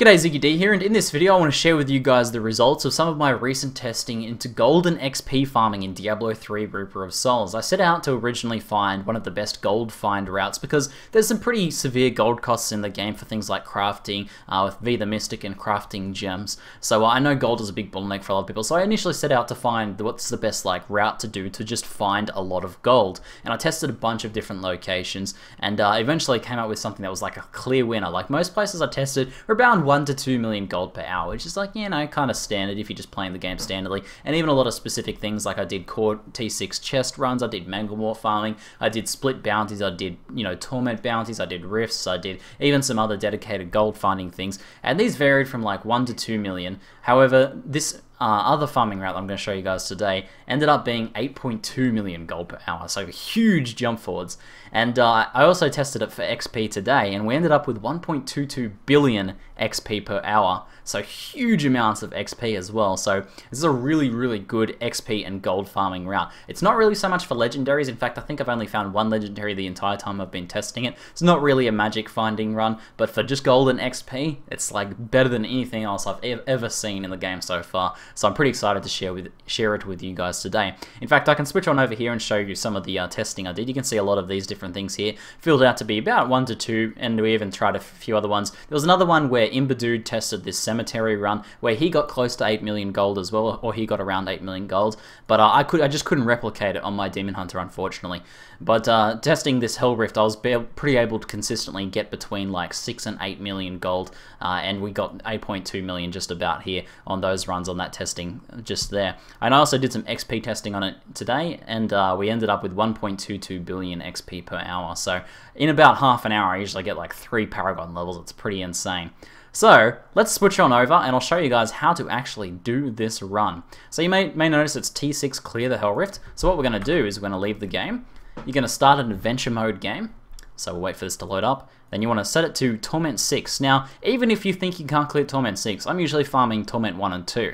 G'day, ZiggyD here, and in this video I want to share with you guys the results of some of my recent testing into gold and XP farming in Diablo 3 Reaper of Souls. I set out to originally find one of the best gold find routes because there's some pretty severe gold costs in the game for things like crafting with V the Mystic and crafting gems. So I know gold is a big bottleneck for a lot of people, so I initially set out to find what's the best route to do to just find a lot of gold. And I tested a bunch of different locations and eventually came up with something that was like a clear winner. Like most places I tested were around 1 to 2 million gold per hour, which is like, you know, kind of standard if you're just playing the game standardly. And even a lot of specific things, like I did core T6 chest runs, I did Mangalmore farming, I did split bounties, I did, you know, Torment bounties, I did rifts, I did even some other dedicated gold finding things. And these varied from like 1 to 2 million. However, this other farming route that I'm going to show you guys today ended up being 8.2 million gold per hour, so huge jump forwards. And I also tested it for XP today, and we ended up with 1.22 billion XP per hour, so huge amounts of XP as well. So this is a really good XP and gold farming route. It's not really so much for legendaries. In fact, I think I've only found one legendary the entire time I've been testing it. It's not really a magic finding run, but for just gold and XP, it's like better than anything else I've ever seen in the game so far. So I'm pretty excited to share it with you guys today. In fact, I can switch on over here and show you some of the testing I did. You can see a lot of these different things here filled out to be about 1 to 2, and we even tried a few other ones. There was another one where Imbadude tested this cemetery run where he got close to 8 million gold as well, or he got around 8 million gold, but I just couldn't replicate it on my Demon Hunter, unfortunately. But testing this Hell Rift, I was pretty able to consistently get between like 6 and 8 million gold, and we got 8.2 million just about here on those runs on that testing just there. And I also did some XP testing on it today, and we ended up with 1.22 billion XP per hour. So in about half an hour I usually get like 3 Paragon levels. It's pretty insane. So let's switch on over and I'll show you guys how to actually do this run. So you may notice it's T6 clear the Hell Rift. So what we're going to do is we're going to leave the game. You're going to start an adventure mode game. So we'll wait for this to load up. Then you want to set it to Torment 6. Now, even if you think you can't clear Torment 6, I'm usually farming Torment 1 and 2.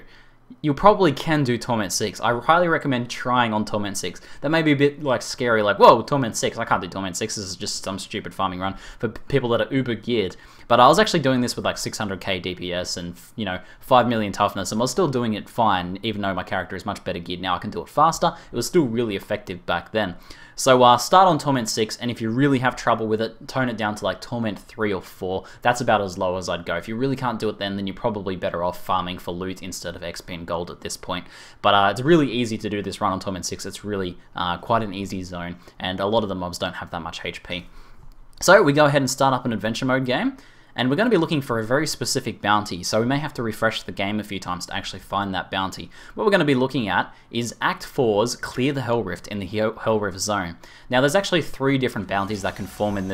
You probably can do Torment 6. I highly recommend trying on Torment 6. That may be a bit like scary, like, whoa, Torment 6, I can't do Torment 6, this is just some stupid farming run for people that are uber geared. But I was actually doing this with like 600k DPS and, you know, 5 million toughness, and I was still doing it fine, even though my character is much better geared now. I can do it faster. It was still really effective back then. So start on Torment 6, and if you really have trouble with it, tone it down to like Torment 3 or 4. That's about as low as I'd go. If you really can't do it then you're probably better off farming for loot instead of XP and gold at this point. But it's really easy to do this run on Torment 6. It's really quite an easy zone, and a lot of the mobs don't have that much HP. So we go ahead and start up an adventure mode game. And we're going to be looking for a very specific bounty, so we may have to refresh the game a few times to actually find that bounty. What we're going to be looking at is Act 4's Clear the Hell Rift in the Hell Rift zone. Now there's actually 3 different bounties that can spawn in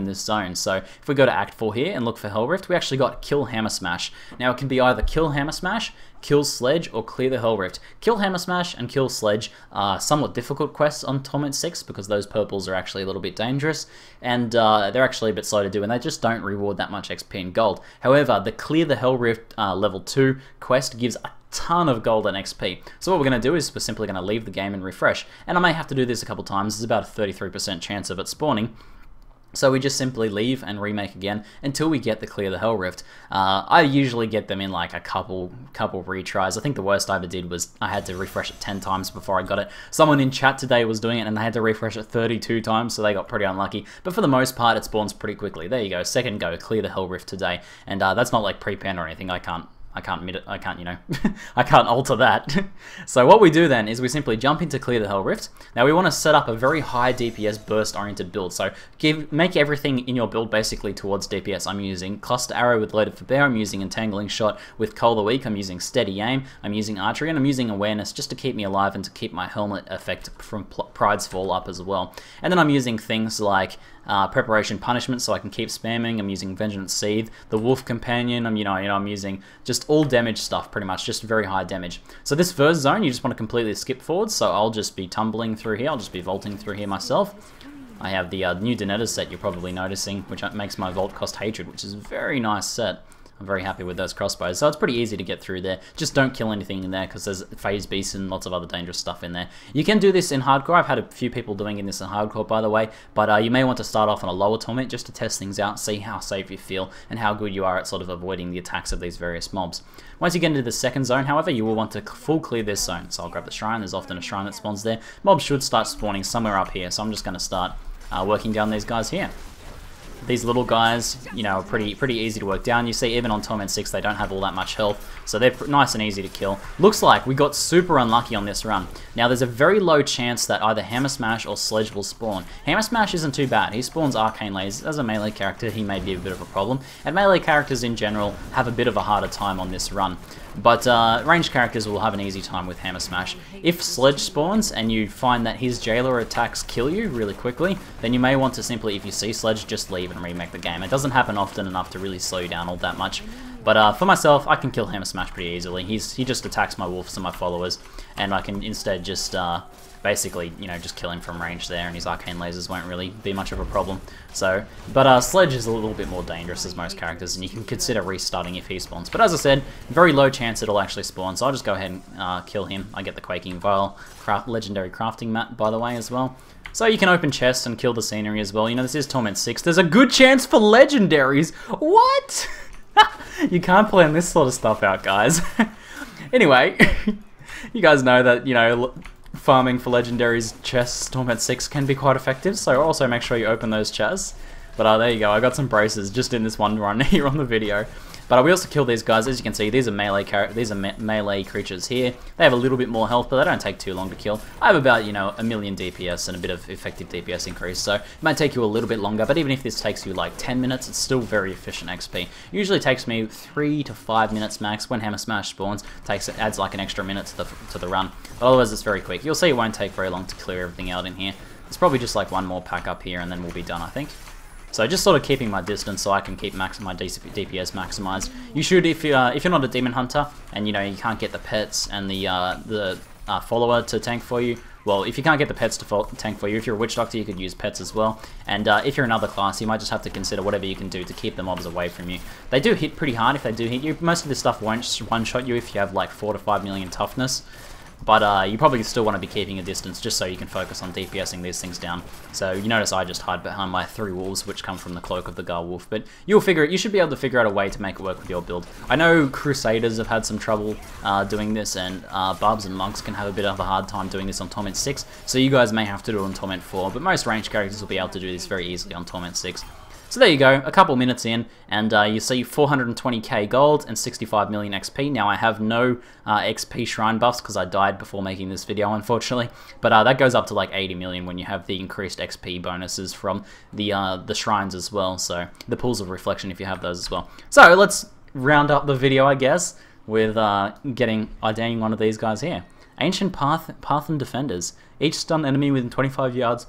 this zone. So if we go to Act 4 here and look for Hell Rift, we actually got Kill Hammersmash. Now it can be either Kill Hammersmash, Kill Sledge, or Clear the Hell Rift. Kill Hammersmash and Kill Sledge are somewhat difficult quests on Torment 6 because those purples are actually a little bit dangerous, and they're actually a bit slow to do, and they just don't reward that much XP and gold. However, the Clear the Hell Rift level 2 quest gives a ton of gold and XP. So what we're going to do is we're simply going to leave the game and refresh. And I may have to do this a couple times. There's about a 33% chance of it spawning. So we just simply leave and remake again until we get the Clear the Hell Rift. I usually get them in like a couple retries. I think the worst I ever did was I had to refresh it 10 times before I got it. Someone in chat today was doing it and they had to refresh it 32 times, so they got pretty unlucky. But for the most part, it spawns pretty quickly. There you go, second go, Clear the Hell Rift today. And that's not like pre-pen or anything. I can't admit it, I can't, you know, I can't alter that. So what we do then is we simply jump into Clear the Hell Rift. Now we want to set up a very high DPS burst oriented build. So make everything in your build basically towards DPS. I'm using Cluster Arrow with Loaded for Bear, I'm using Entangling Shot with Cull the Weak, I'm using Steady Aim, I'm using Archery, and I'm using Awareness just to keep me alive and to keep my helmet effect from Pride's Fall up as well. And then I'm using things like Preparation Punishment so I can keep spamming. I'm using Vengeance Seethe, the Wolf Companion. I'm using just all damage stuff pretty much, just very high damage. So this first zone you just want to completely skip forward. So I'll just be tumbling through here. I'll just be vaulting through here myself. I have the new Donetta set you're probably noticing, which makes my vault cost Hatred, which is a very nice set. I'm very happy with those crossbows. So it's pretty easy to get through there. Just don't kill anything in there because there's phase beasts and lots of other dangerous stuff in there. You can do this in hardcore. I've had a few people doing this in hardcore, by the way. But you may want to start off on a lower torment just to test things out, see how safe you feel, and how good you are at sort of avoiding the attacks of these various mobs. Once you get into the second zone, however, you will want to full clear this zone. So I'll grab the shrine. There's often a shrine that spawns there. Mobs should start spawning somewhere up here. So I'm just going to start working down these guys here. These little guys, you know, are pretty easy to work down. You see, even on Torment 6, they don't have all that much health, so they're nice and easy to kill. Looks like we got super unlucky on this run. Now, there's a very low chance that either Hammersmash or Sledge will spawn. Hammersmash isn't too bad. He spawns arcane lasers. As a melee character, he may be a bit of a problem, and melee characters in general have a bit of a harder time on this run. But ranged characters will have an easy time with Hammersmash. If Sledge spawns and you find that his jailer attacks kill you really quickly, then you may want to simply, if you see Sledge, just leave and remake the game. It doesn't happen often enough to really slow you down all that much. But for myself, I can kill Hammersmash pretty easily. He just attacks my wolves and my followers, and I can instead just basically, you know, just kill him from range there, and his arcane lasers won't really be much of a problem. So, but Sledge is a little bit more dangerous as most characters, and you can consider restarting if he spawns. But as I said, very low chance it'll actually spawn, so I'll just go ahead and kill him. I get the Quaking Vial, legendary crafting mat, by the way, as well. So you can open chests and kill the scenery as well. You know, this is Torment 6. There's a good chance for legendaries. What? You can't plan this sort of stuff out, guys. Anyway, you guys know that, you know, farming for legendaries chests Torment 6 can be quite effective, so also make sure you open those chests. But there you go, I got some braces just in this one run here on the video. But we also kill these guys. As you can see, these are melee creatures here. They have a little bit more health, but they don't take too long to kill. I have about, you know, 1,000,000 DPS and a bit of effective DPS increase, so it might take you a little bit longer, but even if this takes you like 10 minutes, it's still very efficient XP. It usually takes me 3 to 5 minutes max. When Hammersmash spawns, adds like an extra minute to the run, but otherwise it's very quick. You'll see it won't take very long to clear everything out in here. It's probably just like one more pack up here and then we'll be done, I think. So just sort of keeping my distance so I can keep my DPS maximized. You should, if you're not a demon hunter and you know you can't get the pets and the follower to tank for you. Well, if you can't get the pets to tank for you, if you're a witch doctor, you could use pets as well. And if you're another class, you might just have to consider whatever you can do to keep the mobs away from you. They do hit pretty hard if they do hit you. Most of this stuff won't one-shot you if you have like 4 to 5 million toughness. But you probably still want to be keeping a distance just so you can focus on DPSing these things down. So you notice I just hide behind my 3 wolves, which come from the cloak of the Gar Wolf. But you should be able to figure out a way to make it work with your build. I know Crusaders have had some trouble doing this, and Barbs and Monks can have a bit of a hard time doing this on Torment 6. So you guys may have to do it on Torment 4, but most ranged characters will be able to do this very easily on Torment 6. So there you go, a couple minutes in, and you see 420k gold and 65 million XP. Now I have no XP shrine buffs because I died before making this video, unfortunately. But that goes up to like 80 million when you have the increased XP bonuses from the shrines as well. So the pools of reflection if you have those as well. So let's round up the video, I guess, with IDing one of these guys here. Ancient Parthen Defenders. Each stunned enemy within 25 yards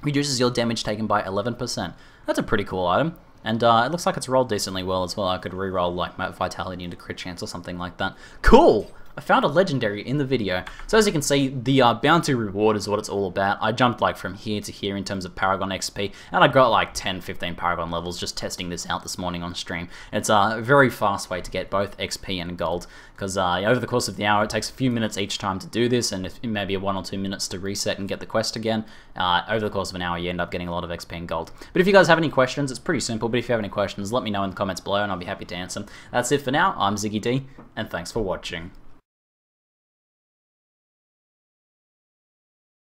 reduces your damage taken by 11%. That's a pretty cool item, and it looks like it's rolled decently well as well. I could re-roll like my Vitality into crit chance or something like that. Cool! I found a legendary in the video. So as you can see, the bounty reward is what it's all about. I jumped like from here to here in terms of Paragon XP, and I got like 10-15 Paragon levels just testing this out this morning on stream. It's a very fast way to get both XP and gold, because over the course of the hour it takes a few minutes each time to do this, and maybe 1 or 2 minutes to reset and get the quest again. Over the course of an hour you end up getting a lot of XP and gold. But if you guys have any questions, it's pretty simple, but if you have any questions, let me know in the comments below and I'll be happy to answer them. That's it for now. I'm ZiggyD, and thanks for watching.